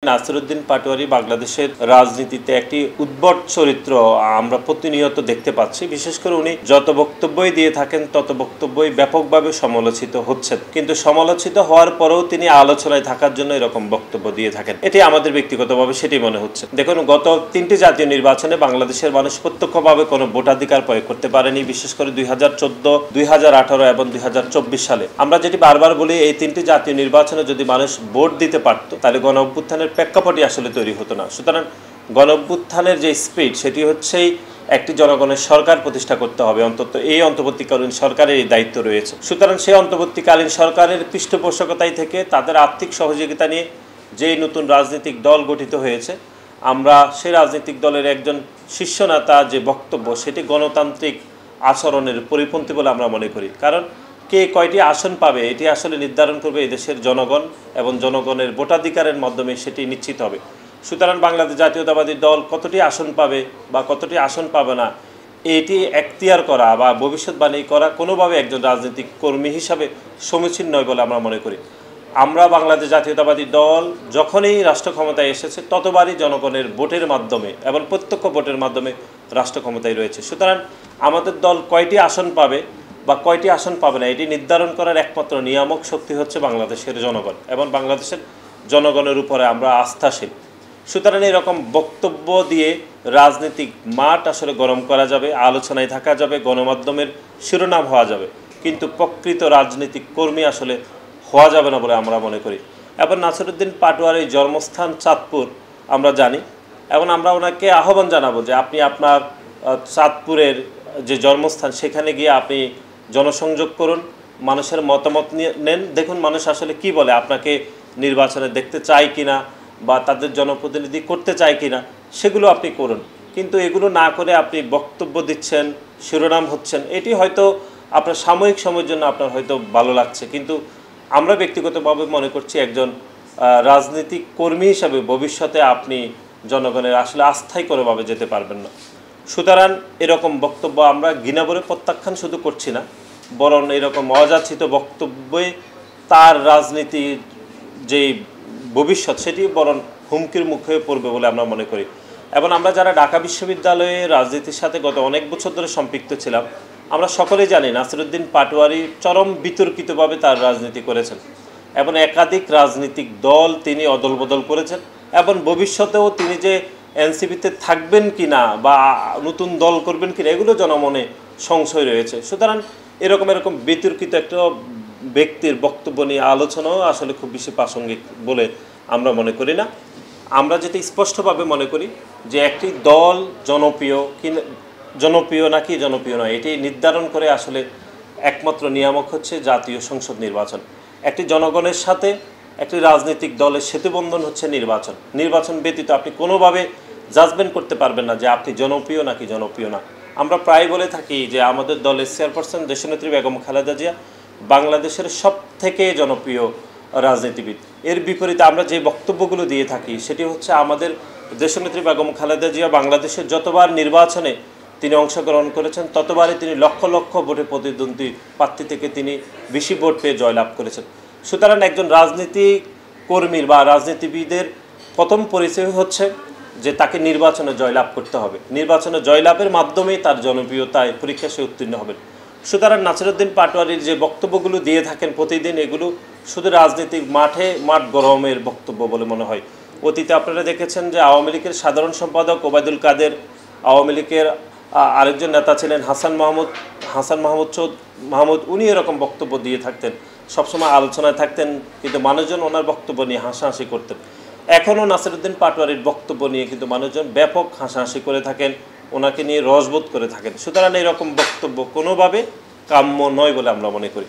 নাসিরউদ্দিন পাটোয়ারি বাংলাদেশের রাজনীতিতে একটি উদ্ভট চরিত্র আমরা প্রতিনিয়ত দেখতে পাচ্ছি। বিশেষ করে উনি যত বক্তব্যই দিয়ে থাকেন তত বক্তব্যই ব্যাপকভাবে সমালোচিত হচ্ছেন, কিন্তু সমালোচিত হওয়ার পরেও তিনি আলোচনায় থাকার জন্য এরকম বক্তব্য দিয়ে থাকেন। এটি আমাদের ব্যক্তিগতভাবে সেটি মনে হচ্ছে। দেখুন, গত 3টি জাতীয় নির্বাচনে বাংলাদেশের মানুষ প্রত্যক্ষভাবে কোনো ভোটাধিকার প্রয়োগ করতে পারেনি। বিশেষ করে 2014, 2018 এবং 2024 সালে আমরা যেটি বারবার বলি, এই 3টি জাতীয় নির্বাচনে যদি মানুষ ভোট দিতে পারত তাহলে গণ অভ্যুত্থানের প্রেক্ষাপটই আসলে তৈরি হতো না। সুতরাং গণ অভ্যুত্থানের যে স্পিড সেটি হচ্ছেই একটি জনগণের সরকার প্রতিষ্ঠা করতে হবে। অন্তত এই অন্তর্বর্তীকালীন সরকারের এই দায়িত্ব রয়েছে। সুতরাং সেই অন্তর্বর্তীকালীন সরকারের পৃষ্ঠপোষকতায় থেকে তাদের আর্থিক সহযোগিতা নিয়ে যেই নতুন রাজনৈতিক দল গঠিত হয়েছে, আমরা সেই রাজনৈতিক দলের একজন শীর্ষ নেতা যে বক্তব্য সেটি গণতান্ত্রিক আচরণের পরিপন্থী বলে আমরা মনে করি। কারণ কে কয়টি আসন পাবে এটি আসলে নির্ধারণ করবে এই দেশের জনগণ, এবং জনগণের ভোটাধিকারের মাধ্যমে সেটি নিশ্চিত হবে। সুতরাং বাংলাদেশ জাতীয়তাবাদী দল কতটি আসন পাবে বা কতটি আসন পাবে না এটি এখতিয়ার করা বা ভবিষ্যৎবাণী করা কোনোভাবে একজন রাজনৈতিক কর্মী হিসাবে সমীচীন নয় বলে আমরা মনে করি। আমরা বাংলাদেশ জাতীয়তাবাদী দল যখনই রাষ্ট্র ক্ষমতায় এসেছে ততবারই জনগণের ভোটের মাধ্যমে এবং প্রত্যক্ষ ভোটের মাধ্যমে রাষ্ট্র ক্ষমতায় রয়েছে। সুতরাং আমাদের দল কয়টি আসন পাবে বা কয়টি আসন পাবে না এটি নির্ধারণ করার একমাত্র নিয়ামক শক্তি হচ্ছে বাংলাদেশের জনগণ, এবং বাংলাদেশের জনগণের উপরে আমরা আস্থাশীল। সুতরাং এরকম বক্তব্য দিয়ে রাজনৈতিক মাঠ আসলে গরম করা যাবে, আলোচনায় থাকা যাবে, গণমাধ্যমের শিরোনাম হওয়া যাবে, কিন্তু প্রকৃত রাজনৈতিক কর্মী আসলে হওয়া যাবে না বলে আমরা মনে করি। এবং নাসিরউদ্দিন পাটোয়ারির জন্মস্থান চাঁদপুর আমরা জানি, এবং আমরা ওনাকে আহ্বান জানাবো যে আপনি আপনার চাঁদপুরের যে জন্মস্থান সেখানে গিয়ে আপনি জনসংযোগ করুন, মানুষের মতামত নেন। দেখুন মানুষ আসলে কি বলে, আপনাকে নির্বাচনে দেখতে চায় কিনা বা তাদের জনপ্রতিনিধি করতে চায় কিনা সেগুলো আপনি করুন। কিন্তু এগুলো না করে আপনি বক্তব্য দিচ্ছেন, শিরোনাম হচ্ছেন, এটি হয়তো আপনার সাময়িক সময়ের জন্য আপনার হয়তো ভালো লাগছে, কিন্তু আমরা ব্যক্তিগতভাবে মনে করছি একজন রাজনৈতিক কর্মী হিসাবে ভবিষ্যতে আপনি জনগণের আসলে আস্থায় কোনোভাবে যেতে পারবেন না। সুতরাং এরকম বক্তব্য আমরা ঘৃণাভরে প্রত্যাখ্যান শুধু করছি না, বরং এরকম অযাচিত বক্তব্যে তার রাজনীতির যেই ভবিষ্যৎ সেটি বরং হুমকির মুখে পড়বে বলে আমরা মনে করি। এবং আমরা যারা ঢাকা বিশ্ববিদ্যালয়ে রাজনীতির সাথে গত অনেক বছর ধরে সম্পৃক্ত ছিলাম, আমরা সকলেই জানি নাসিরউদ্দিন পাটোয়ারি চরম বিতর্কিতভাবে তার রাজনীতি করেছেন, এবং একাধিক রাজনৈতিক দল তিনি অদল বদল করেছেন, এবং ভবিষ্যতেও তিনি যে এনসিপিতে থাকবেন কিনা বা নতুন দল করবেন কিনা এগুলো জনমনে সংশয় রয়েছে। সুতরাং এরকম বিতর্কিত একটা ব্যক্তির বক্তব্য নিয়ে আলোচনাও আসলে খুব বেশি প্রাসঙ্গিক বলে আমরা মনে করি না। আমরা যেটা স্পষ্টভাবে মনে করি যে একটি দল জনপ্রিয় নাকি জনপ্রিয় নয় এটি নির্ধারণ করে আসলে একমাত্র নিয়ামক হচ্ছে জাতীয় সংসদ নির্বাচন। একটি জনগণের সাথে একটি রাজনৈতিক দলের সেতুবন্ধন হচ্ছে নির্বাচন। নির্বাচন ব্যতীত আপনি কোনোভাবে জাজমেন্ট করতে পারবেন না যে আপনি জনপ্রিয় নাকি জনপ্রিয় না। আমরা প্রায় বলে থাকি যে আমাদের দলের চেয়ারপারসন দেশনেত্রী বেগম খালেদা জিয়া বাংলাদেশের সবথেকে জনপ্রিয় রাজনীতিবিদ। এর বিপরীতে আমরা যে বক্তব্যগুলো দিয়ে থাকি সেটি হচ্ছে আমাদের দেশনেত্রী বেগম খালেদা জিয়া বাংলাদেশের যতবার নির্বাচনে তিনি অংশগ্রহণ করেছেন ততবারই তিনি লক্ষ লক্ষ ভোটে প্রতিদ্বন্দ্বী প্রার্থী থেকে তিনি বেশি ভোট পেয়ে জয়লাভ করেছেন। সুতরাং একজন রাজনীতিক কর্মীর বা রাজনীতিবিদের প্রথম পরিচয় হচ্ছে যে তাকে নির্বাচনে জয়লাভ করতে হবে, নির্বাচনে জয়লাভের মাধ্যমেই তার জনপ্রিয়তায় পরীক্ষা সে উত্তীর্ণ হবেন। সুতরাং নাসিরউদ্দিন পাটোয়ারির যে বক্তব্যগুলো দিয়ে থাকেন প্রতিদিন এগুলো শুধু রাজনৈতিক মাঠ গরমের বক্তব্য বলে মনে হয়। অতীতে আপনারা দেখেছেন যে আওয়ামী লীগের সাধারণ সম্পাদক ওবায়দুল কাদের, আওয়ামী লীগের আরেকজন নেতা ছিলেন হাসান মাহমুদ, উনি এরকম বক্তব্য দিয়ে থাকতেন, সবসময় আলোচনায় থাকতেন, কিন্তু মানুষজন ওনার বক্তব্য নিয়ে হাসাহাসি করতেন। এখনও নাসিরউদ্দিন পাটোয়ারির বক্তব্য নিয়ে কিন্তু মানুষজন ব্যাপক হাসাহাসি করে থাকেন, ওনাকে নিয়ে রসবোধ করে থাকেন। সুতরাং এরকম বক্তব্য কোনোভাবে কাম্য নয় বলে আমরা মনে করি।